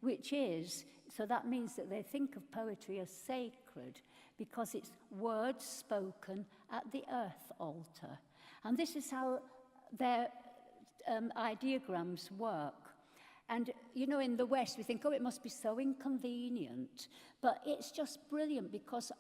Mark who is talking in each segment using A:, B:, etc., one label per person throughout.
A: which is, so that means that they think of poetry as sacred because it's words spoken at the earth altar. And this is how their ideograms work. And, you know, in the West, we think, oh, it must be so inconvenient. But it's just brilliant because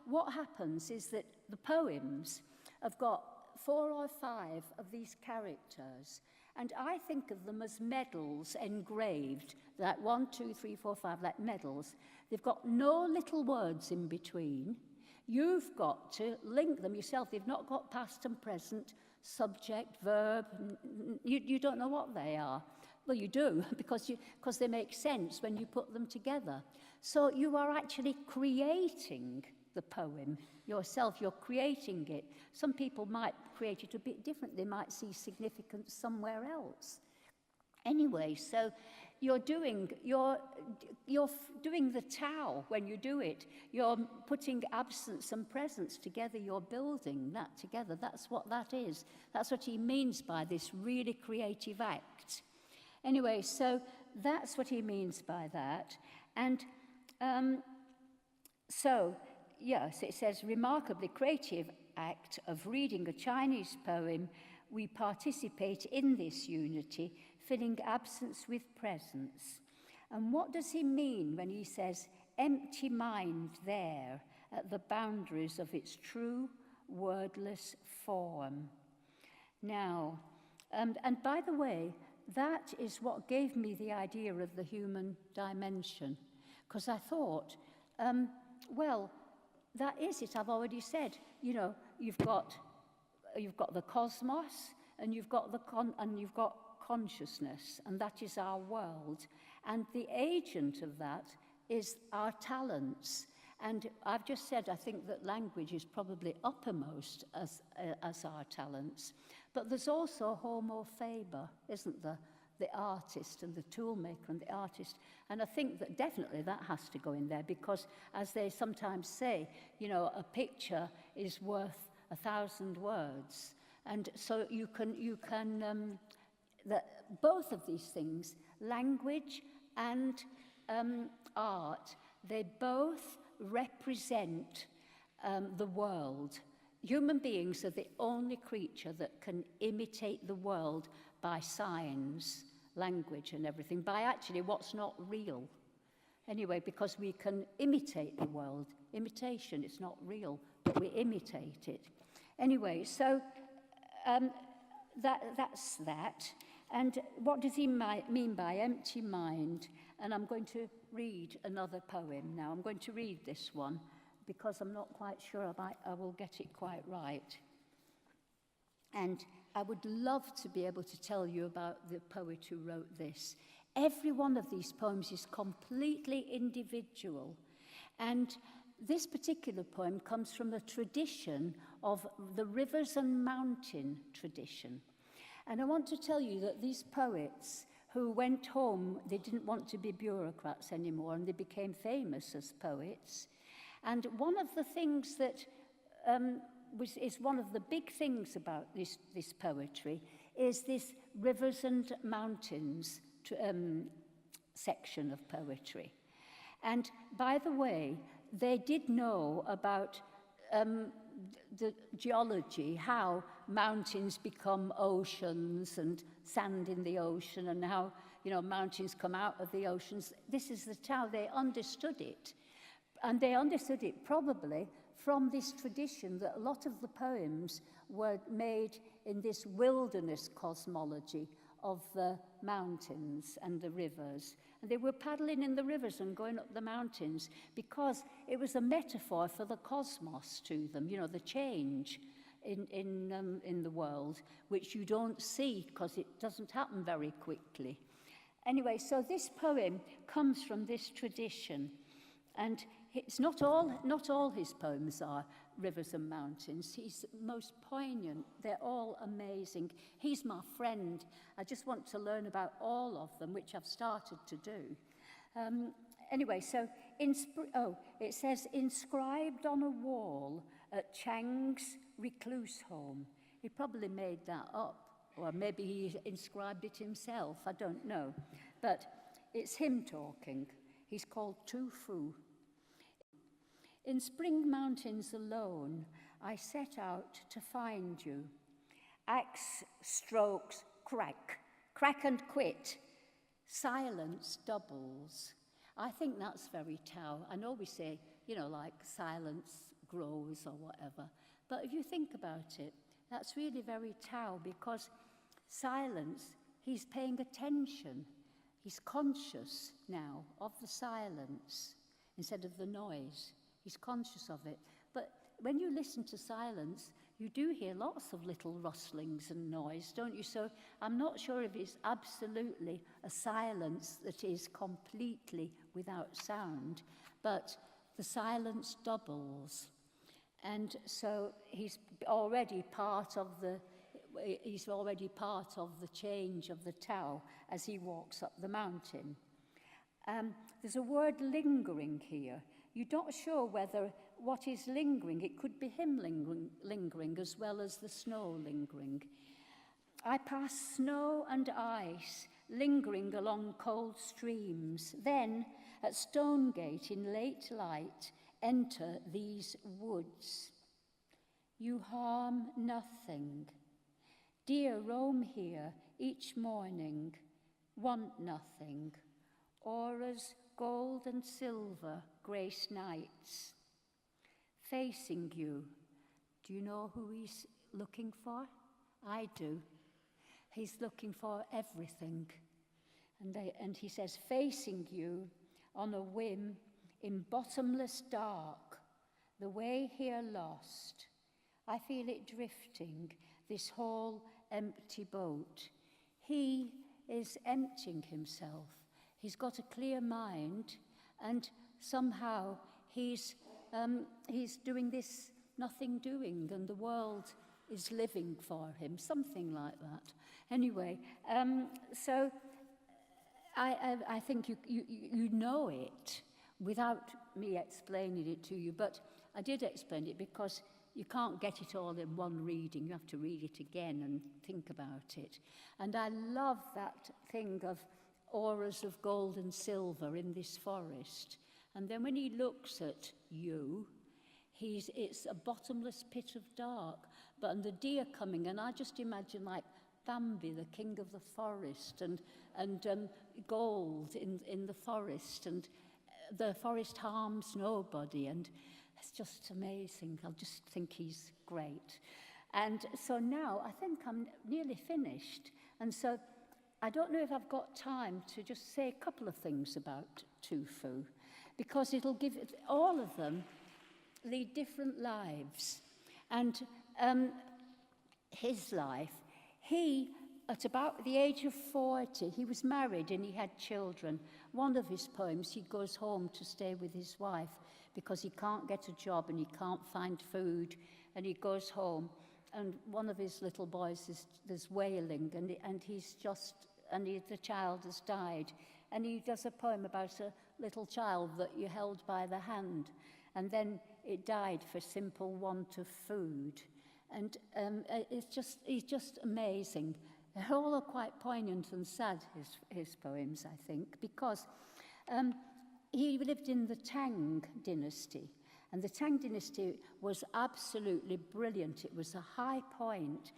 A: what happens is that the poems have got 4 or 5 of these characters. And I think of them as medals engraved, like 1, 2, 3, 4, 5, like medals. They've got no little words in between. You've got to link them yourself. They've not got past and present, subject, verb. You don't know what they are. Well, you do, because they make sense when you put them together. So you are actually creating the poem yourself. You're creating it. Some people might create it a bit different. They might see significance somewhere else. Anyway, so you're doing the Tao when you do it. You're putting absence and presence together. You're building that together. That's what that is. That's what he means by this really creative act. Anyway, so that's what he means by that. And so, yes, it says, remarkably creative act of reading a Chinese poem, we participate in this unity, filling absence with presence. And what does he mean when he says, empty mind there at the boundaries of its true wordless form? Now, and by the way, that is what gave me the idea of the human dimension, because I thought, well, that is it. I've already said, you know, you've got the cosmos, and you've got consciousness, and that is our world, and the agent of that is our talents. And I've just said I think that language is probably uppermost as our talents. But there's also homo faber, isn't there? The artist and the toolmaker and the artist. And I think that definitely that has to go in there because, as they sometimes say, you know, a picture is worth 1,000 words. And so you can both of these things, language and art, they both represent the world. Human beings are the only creature that can imitate the world by signs, language and everything, by actually what's not real. Anyway, because we can imitate the world. Imitation, it's not real, but we imitate it. Anyway, so that's that. And what does he mean by empty mind? And I'm going to read another poem now. I'm going to read this one, because I'm not quite sure I will get it quite right. And I would love to be able to tell you about the poet who wrote this. Every one of these poems is completely individual. And this particular poem comes from a tradition of the rivers and mountain tradition. And I want to tell you that these poets who went home, they didn't want to be bureaucrats anymore, and they became famous as poets. And one of the things that is one of the big things about this poetry is this rivers and mountains section of poetry. And by the way, they did know about the geology, how mountains become oceans and sand in the ocean, and how, you know, mountains come out of the oceans. This is how they understood it. And they understood it probably from this tradition that a lot of the poems were made in this wilderness cosmology of the mountains and the rivers. And they were paddling in the rivers and going up the mountains because it was a metaphor for the cosmos to them, you know, the change in the world, which you don't see because it doesn't happen very quickly. Anyway, so this poem comes from this tradition. And it's not all his poems are rivers and mountains. He's most poignant. They're all amazing. He's my friend. I just want to learn about all of them, which I've started to do. Anyway, so it says, inscribed on a wall at Chang's recluse home. He probably made that up, or maybe he inscribed it himself. I don't know. But it's him talking. He's called Vw. In spring mountains alone, I set out to find you. Axe strokes crack, crack and quit. Silence doubles. I think that's very Tao. I know we say, like silence grows or whatever. But if you think about it, that's really very Tao, because silence, he's paying attention. He's conscious now of the silence instead of the noise. He's conscious of it. But when you listen to silence, you do hear lots of little rustlings and noise, don't you? So I'm not sure if it's absolutely a silence that is completely without sound, but the silence doubles. And so he's already part of the change of the Tao as he walks up the mountain. There's a word lingering here. You're not sure whether what is lingering, it could be him lingering as well as the snow lingering. I pass snow and ice lingering along cold streams. Then, at Stonegate in late light, enter these woods. You harm nothing. Deer roam here each morning, want nothing. Auras, gold and silver, grace nights. Facing you, do you know who he's looking for? I do. He's looking for everything. And he says, facing you on a whim in bottomless dark, the way here lost. I feel it drifting, this whole empty boat. He is emptying himself. He's got a clear mind, and somehow he's doing this nothing doing, and the world is living for him, something like that. Anyway, so I think you know it without me explaining it to you, but I did explain it because you can't get it all in one reading. You have to read it again and think about it. And I love that thing of auras of gold and silver in this forest. And then when he looks at you, it's a bottomless pit of dark. And the deer coming, and I just imagine like Bambi, the king of the forest, and gold in the forest, and the forest harms nobody, and it's just amazing. I just think he's great. And so now I think I'm nearly finished. And so I don't know if I've got time to just say a couple of things about Vw, because it'll give all of them lead different lives. And his life, at about the age of 40, he was married and he had children. One of his poems, he goes home to stay with his wife because he can't get a job and he can't find food, and he goes home, and one of his little boys is wailing, and the child has died, and he does a poem about a little child that you held by the hand, and then it died for simple want of food. And he's just amazing. They all are quite poignant and sad, his poems, I think, because he lived in the Tang dynasty, and the Tang dynasty was absolutely brilliant. It was a high point,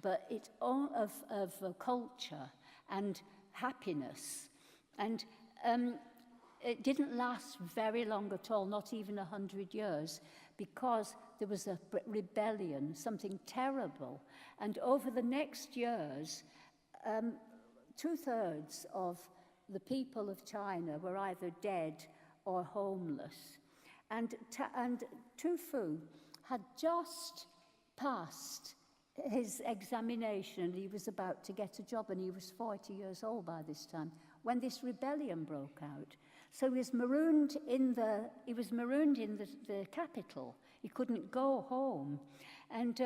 A: but it's all of culture and happiness, and it didn't last very long at all, not even 100 years, because there was a rebellion, something terrible. And over the next years, 2/3 of the people of China were either dead or homeless. And Vw had just passed his examination, and he was about to get a job, and he was 40 years old by this time, when this rebellion broke out. So he was marooned in the capital. He couldn't go home. And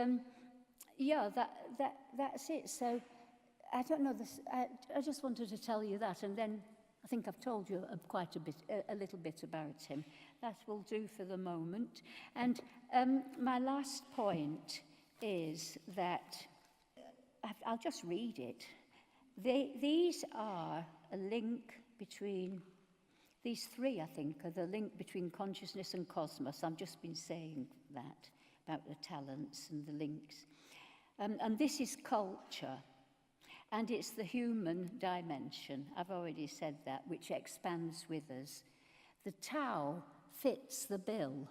A: that's it. So I don't know this. I just wanted to tell you that, and then I think I've told you a little bit about him. That will do for the moment. And my last point is that I'll just read it. These are a link between these three, I think, are the link between consciousness and cosmos. I've just been saying that about the talents and the links. And this is culture, and it's the human dimension, I've already said that, which expands with us. The Tao fits the bill.